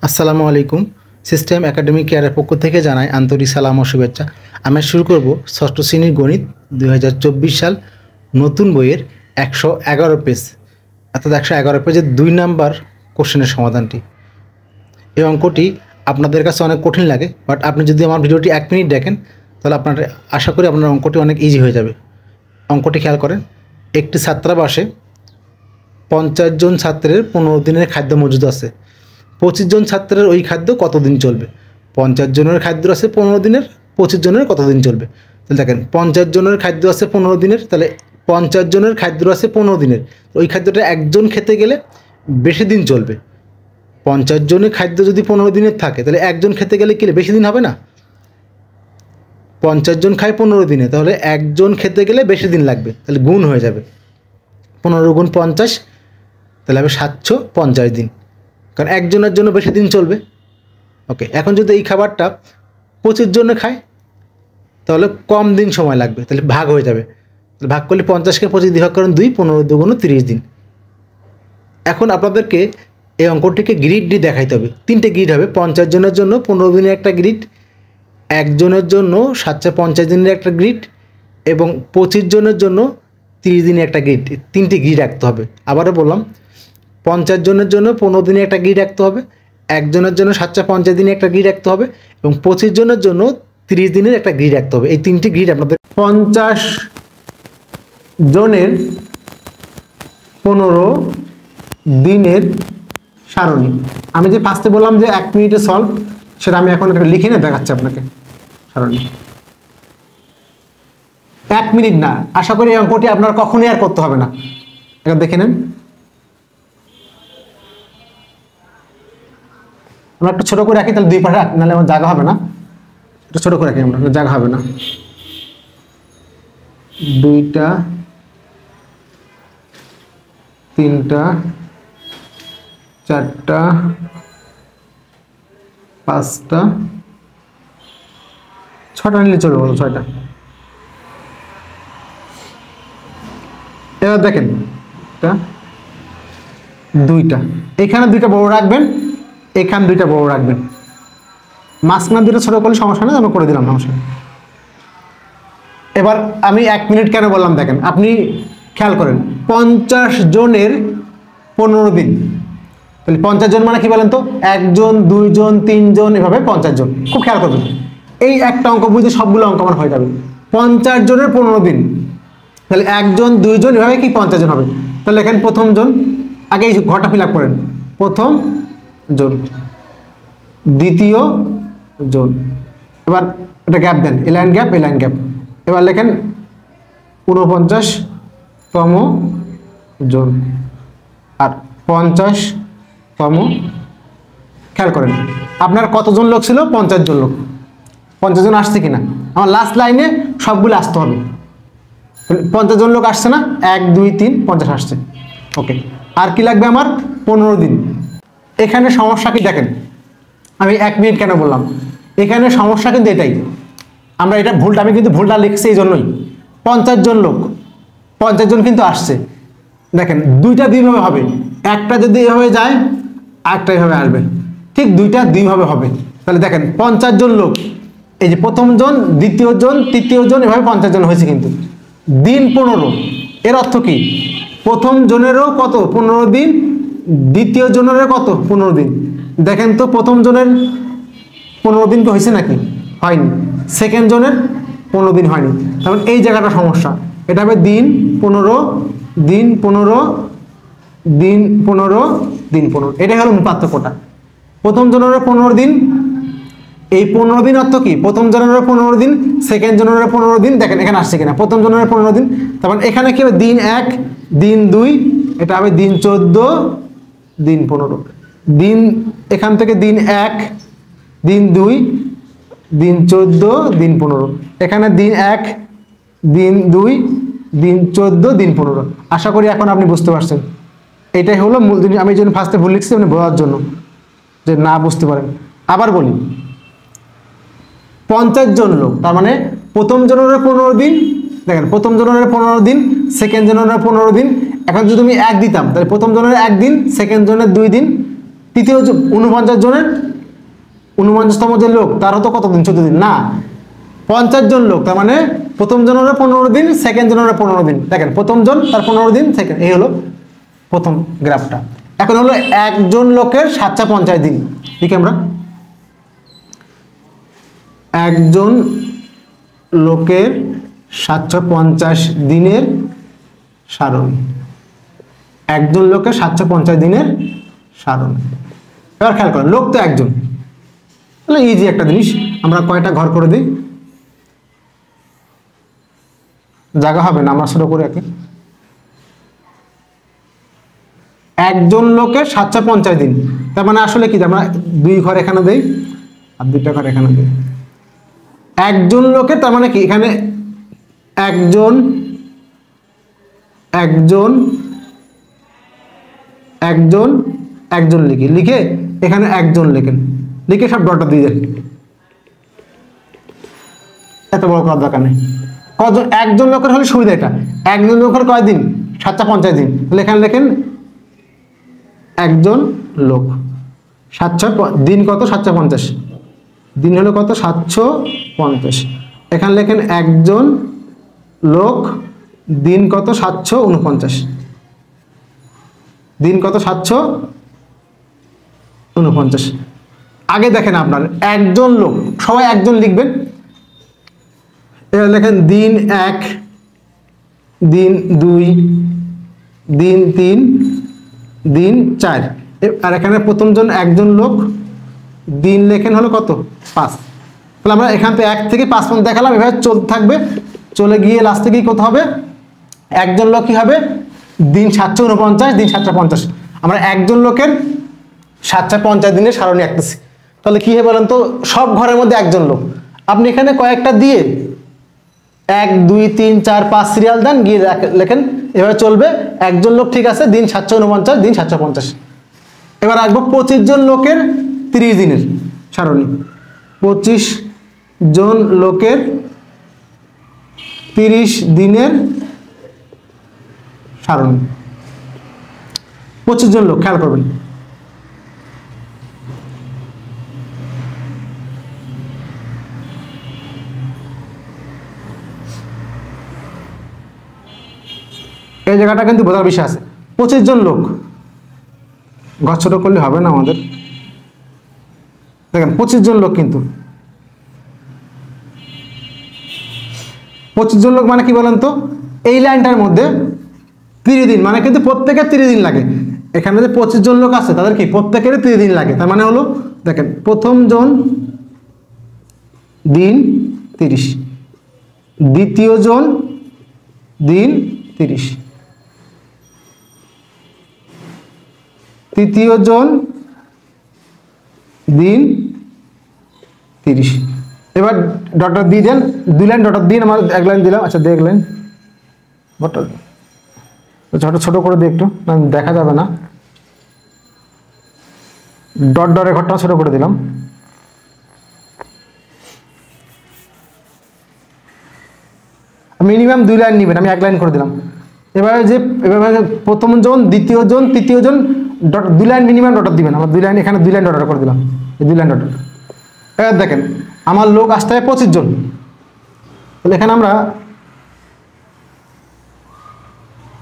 আসসালামু আলাইকুম। System academic কেয়ারের পক্ষ থেকে জানাই আন্তরিক সালাম ও শুভেচ্ছা। আমরা শুরু করব ষষ্ঠ শ্রেণীর গণিত ২০২৪ সাল নতুন বইয়ের ১১১ পেজ, অর্থাৎ ১১১ পেজের ২ নাম্বার কোশ্চেনের সমাধানটি। এই অঙ্কটি আপনাদের কাছে অনেক কঠিন লাগে, বাট আপনি যদি আমার ভিডিওটি ১ মিনিট দেখেন তাহলে আপনার আশা করি আপনার অঙ্কটি অনেক ইজি হয়ে যাবে। অঙ্কটি খেয়াল করেন। একটি ছাত্রাবাসে ৫০ জন ছাত্রের ১৫ দিনের খাদ্য মজুদ আছে। ২৫ জন ছাত্রের ওই খাদ্য কতদিন চলবে? ৫০ জনের খাদ্য আছে ১৫ দিনের, ২৫ জনের কতদিন চলবে? তাহলে দেখেন ৫০ জনের খাদ্য আছে ১৫ দিনের, তাহলে ৫০ জনের খাদ্য আছে ১৫ দিনের। ওই খাদ্যটা একজন খেতে গেলে বেশি দিন চলবে। ৫০ জনের খাদ্য যদি ১৫ দিনের থাকে তাহলে একজন খেতে গেলে কি বেশি দিন হবে না? ৫০ জন খায় ১৫ দিনে, তাহলে একজন খেতে গেলে বেশি দিন লাগবে, তাহলে গুণ হয়ে যাবে। ১৫ গুণ ৫০, তাহলে হবে ৭৫০ দিন, কারণ একজনের জন্য বেশি দিন চলবে। ওকে, এখন যদি এই খাবারটা ২৫ জনে খায় তাহলে কম দিন সময় লাগবে, তাহলে ভাগ হয়ে যাবে। তাহলে ভাগ করলে ৫০কে ২৫ দিয়ে ভাগ করেন ২, ১৫ দুগুণ ৩০ দিন। এখন আপনাদেরকে এই অঙ্কটিকে গ্রিড দিয়ে দেখাইতে হবে। ৩টে গ্রিড হবে। ৫০ জনের জন্য ১৫ দিনের একটা গ্রিড, একজনের জন্য ৭৫০ দিনের একটা গ্রিড, এবং ২৫ জনের জন্য ৩০ দিনের একটা গ্রিড। ৩টি গ্রিড রাখতে হবে। আবারও বললাম, ৫০ জনের জন্য ১৫ দিনে একটা গ্রিড রাখতে হবে, একজনের জন্য ৭৫০ দিনে একটা গ্রিড রাখতে হবে, এবং ২৫ জনের জন্য ৩০ দিনের একটা গ্রিড রাখতে হবে। এই 3টি গ্রিড আপনাদের ৫০ জনের ১৫ দিনের সারণী। আমি যে ফার্স্টে বললাম যে ১ মিনিটে সলভ, সেটা আমি এখন একটা লিখে নিয়ে দেখাচ্ছি আপনাকে। সারণী ১ মিনিট না, আশা করি এই অঙ্কটি আপনার কখনোই আর করতে হবে না। এটা দেখে নেন। আমরা একটু ছোট করে রাখি, তাহলে দুই পাশে নাহলে আমার জায়গা হবে না। একটু ছোট করে রাখি, আমরা জায়গা হবে না। ২টা ৩টা ৪টা ৫টা ৬টা নিলে চলবে, বলো ৬টা। এবার দেখেন, ২টা এখানে ২টা বড় রাখবেন, এখানে 2টা বড় রাখবেন, মাঝখানে 2টা ছোট করলে সমস্যা নেই, আমরা করে দিলাম সমস্যা। এবার আমি 1 মিনিট কেন বললাম দেখেন, আপনি খেয়াল করেন। ৫০ জনের ১৫ দিন, তাহলে ৫০ জন মানে কি বলেন তো? ১ জন ২ জন ৩ জন, এভাবে ৫০ জন। খুব খেয়াল করবেন, এই একটা অঙ্ক বুঝতে সবগুলো অঙ্ক আমার হয়ে যাবে। ৫০ জনের ১৫ দিন, তাহলে ১ জন ২ জন, এভাবে কি ৫০ জন হবে। তাহলে এখানে প্রথম জন, আগে এই ঘরটা ফিল আপ করেন। প্রথম জন, দ্বিতীয় জন, এবার এটা গ্যাপ দেন, এ লাইন গ্যাপ, এ লাইন গ্যাপ। এবার লেখেন ৪৯তম জন আর ৫০তম। খেয়াল করেন আপনার কতজন লোক ছিল? ৫০ জন লোক। ৫০ জন আসছে কিনা? আমার লাস্ট লাইনে সবগুলো আসতে হবে। ৫০ জন লোক আসছে না? ১ ২ ৩ ৫০ আসছে। ওকে, আর কি লাগবে আমার? ১৫ দিন। এখানে সমস্যা কি দেখেন, আমি ১ মিনিট কেন বললাম, এখানে সমস্যা কিন্তু এটাই, আমরা এটা ভুলটা, আমি কিন্তু ভুলটা লিখছি এই জন্যই। ৫০ জন লোক, ৫০ জন কিন্তু আসছে। দেখেন 2টা 2 ভাবে হবে, একটা যদি এভাবে যায় আরেকটা এভাবে আসবে, ঠিক 2টা 2 ভাবে হবে। তাহলে দেখেন ৫০ জন লোক, এই যে প্রথম জন, দ্বিতীয় জন, তৃতীয় জন, এভাবে ৫০ জন হয়েছে। কিন্তু দিন ১৫, এর অর্থ কি? প্রথম জনেরও কত? ১৫ দিন, দ্বিতীয় জনেরও কত? ১৫ দিন। দেখেন তো প্রথম জনের ১৫ দিন কি হয়েছে নাকি? হয়নি। সেকেন্ড জনের ১৫ দিন হয়নি। তারপর এই জায়গাটা সমস্যা, এটা হবে দিন ১৫, দিন ১৫, দিন ১৫, দিন ১৫। এটাই হলো পার্থক্যটা। প্রথম জনের ১৫ দিন, এই ১৫ দিন অর্থ কি? প্রথম জনের ১৫ দিন, সেকেন্ড জনের ১৫ দিন। দেখেন এখানে আসছে কিনা? প্রথম জনের ১৫ দিন। তারপর এখানে কি হবে? দিন ১, দিন ২, এটা হবে দিন ১৪, দিন ১৫। দিন এখান থেকে দিন ১, দিন ২, দিন ১৪, দিন ১৫। এখানে দিন ১, দিন ২, দিন ১৪, দিন ১৫। আশা করি এখন আপনি বুঝতে পারছেন। এটাই হলো মূল জিনিস। আমি এই জন্য ফার্স্টে ভুল লিখছি, আপনি বোঝার জন্য, যে না বুঝতে পারেন। আবার বলি, ৫০ জন লোক, তার মানে প্রথম জনের ১৫ দিন, দেখেন প্রথম জনের ১৫ দিন, সেকেন্ড জনের ১৫ দিন। এখন যদি আমি ১ দিতাম তাহলে প্রথম জনের 1 দিন, সেকেন্ড জনের 2 দিন, তৃতীয় 49 জনের 49তম যে লোক তারও তো কত দিন, 14 দিন না, 50 জন লোক, তার মানে প্রথম জনের 15 দিন, সেকেন্ড জনের 15 দিন। দেখেন প্রথম জন তার 15 দিন, সেকেন্ড, এই হলো প্রথম গ্রাফটা। এখন হলো একজন লোকের 750 দিন। ঠিক আমরা একজন লোকের 750 দিনের সারণী, একজন লোকের 750 দিনের সারণী। এবার খেয়াল করেন, লোক তো একজন, তাহলে ইজি একটা জিনিস, আমরা কয়টা ঘর করে দিই, জায়গা হবে না, আমরা ছোট করে রাখি। একজন লোকের 750 দিন, তার মানে আসলে কি, আমরা 2 ঘর এখানে দেই আর 2টা ঘর এখানে দিই। একজন লোকের তার মানে কি, এখানে একজন একজন একজন একজন লিখে এখানে একজন লেখেন, লিখে সব ডটটা দিয়ে দেন। এত বড় করার দরকার নেই। কজন একজন লোকের হলে সুবিধা এটা, একজন লোকের কয় দিন, 750 দিন, তাহলে এখানে লেখেন একজন লোক। 700 দিন কত, 750 দিন হলো কত, 750। এখানে লেখেন একজন লোক, দিন কত, 749, দিন কত, 749। আগে দেখেন আপনার একজন লোক, সবাই একজন লিখবেন। এবার লেখেন দিন 1, দিন 2, দিন 3, দিন 4। আর এখানে প্রথম জন একজন লোক, দিন লেখেন হলো কত, 5। তাহলে আমরা এখান থেকে 1 থেকে 5 পর্যন্ত দেখালাম, এভাবে চলতে থাকবে, চলে গিয়ে লাস্টে কি কত হবে, একজন লোক কি হবে, দিন 749, দিন 750। আমরা একজন লোকের 750 দিনের সারণী আঁকতেছি। তাহলে কি হয় বলেন তো, সব ঘরের মধ্যে একজন লোক, আপনি এখানে কয়েকটা দিয়ে 1 2 3 4 5 সিরিয়াল দেন, গিয়ে লেখেন, এভাবে চলবে। একজন লোক ঠিক আছে, দিন 749, দিন 750। এবার আসবো 25 জন লোকের 30 দিনের সারণী। 25 জন লোকের 30 দিনের সারণী। 25 জন লোক, খেয়াল করবেন, এই জায়গাটা কিন্তু বোঝার বিষয় আছে। 25 জন লোক, ঘর ছোট করলে হবে না আমাদের। দেখেন 25 জন লোক, কিন্তু 25 জন লোক মানে কি বলেন তো, এই লাইনটার মধ্যে 30 দিন, মানে কিন্তু প্রত্যেকের 30 দিন লাগে। এখানে যে 25 জন লোক আছে তাদের কি প্রত্যেকের 30 দিন লাগে। তার মানে হলো দেখেন, প্রথম জন দিন 30, দ্বিতীয় জন দিন 30, তৃতীয় জন দিন 30। এবার ডটটা দিয়ে দেন, 2 লাইন ডট দিন, আমার 1 লাইন দিলাম। আচ্ছা দেখলেন, ছোট ছোট করে দিই একটু, দেখা যাবে না। ডট ডটের ঘরটা ছোট করে দিলাম। মিনিমাম 2 লাইন নেবেন, আমি 1 লাইন করে দিলাম। এবারে যে প্রথম জন, দ্বিতীয় জন, তৃতীয় জন, 2 লাইন মিনিমাম ডট দিবেন। আমার 2 লাইন, এখানে 2 লাইন ডট করে দিলাম, এই 2 লাইন ডট। এবার দেখেন আমার লোক আসতে হয় 25 জন। তাহলে এখানে আমরা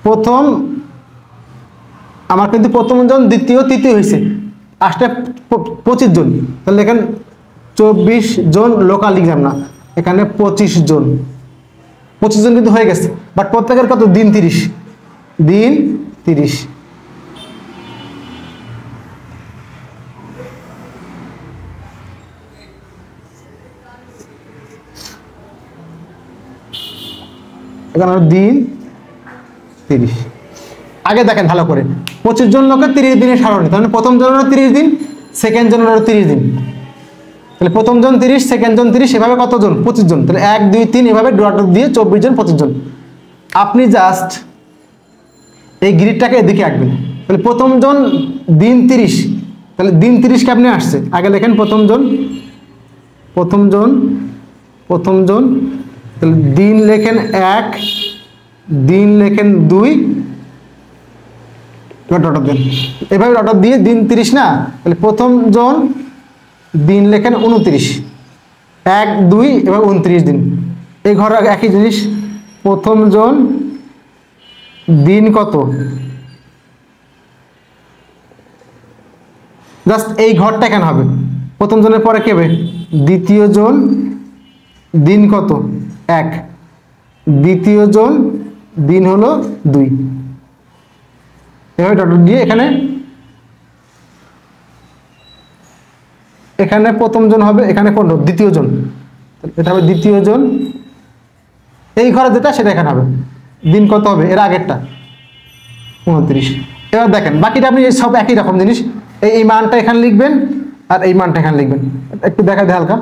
প্রথম, আমার কিন্তু প্রথম জন, দ্বিতীয়, তৃতীয় হয়েছে, আসতে 25 জন। তাহলে এখানে 24 জন লোকাল লিখলাম না, এখানে 25 জন। 25 জন কিন্তু হয়ে গেছে, বাট প্রত্যেকের কত দিন, 30 দিন 30। এখানে দিন 30। আগে দেখেন ভালো করে, 25 জন লোকের 30 দিনের সারণী। তাহলে প্রথম জনের 30 দিন, সেকেন্ড জনের 30 দিন। তাহলে প্রথম জন 30, সেকেন্ড জন 30, এভাবে কতজন, 25 জন। তাহলে 1 2 3 এভাবে ডট দিয়ে 24 জন, 25 জন। আপনি জাস্ট এই গ্রিডটাকে এদিকে আঁকবেন। তাহলে প্রথম জন দিন 30, তাহলে দিন 30 কে আপনি আসছে, আগে লেখেন প্রথম জন, প্রথম জন, প্রথম জন। তাহলে দিন লেখেন 1, দিন লেখেন 2, এবার ডট দেন, এভাবে ডট দিয়ে দিন 30 না, তাহলে প্রথম জন দিন লেখেন 29, 1 2 এবং 29 দিন। এই ঘরে একই জিনিস, প্রথম জন দিন কত, জাস্ট এই ঘরটা এখানে হবে। প্রথম জনের পরে কে হবে, দ্বিতীয় জন দিন কত 1, দ্বিতীয় জন দিন হলো 2, এভাবে ডট দিয়ে এখানে এখানে প্রথম জন হবে, এখানে কোন দ্বিতীয় জন, এটা হবে দ্বিতীয় জন। এই ঘরে যেটা সেটা এখানে হবে, দিন কত হবে এর আগেরটা 29। এবার দেখেন বাকিটা আপনি সব একই রকম জিনিস, এই মানটা এখানে লিখবেন আর এই মানটা এখানে লিখবেন। একটু দেখা দেয় হালকা,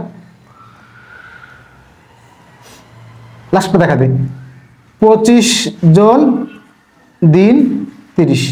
লাস্টটা দেখা দেয়, 25 জন দিন 30।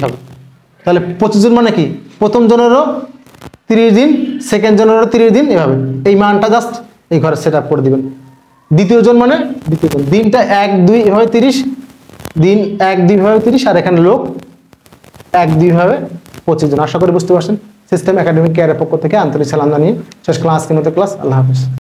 হবে তাহলে 25 জন মানে কি, প্রথম জনেরও 30 দিন, সেকেন্ড জনেরও 30 দিন, এভাবে এই মানটা জাস্ট এই ঘরে সেট আপ করে দিবেন। দ্বিতীয় জন মানে দ্বিতীয় জন, দিনটা 1 2 এভাবে 30 দিন, 1 2 ভাবে 30, আর এখানে লোক 1 2 ভাবে 25 জন। আশা করি বুঝতে পারছেন। সিস্টেম একাডেমিক কেয়ারের পক্ষ থেকে আন্তরিক সালাম জানিয়ে শেষ ক্লাস, আজকের মতো ক্লাস, আল্লাহ হাফেজ।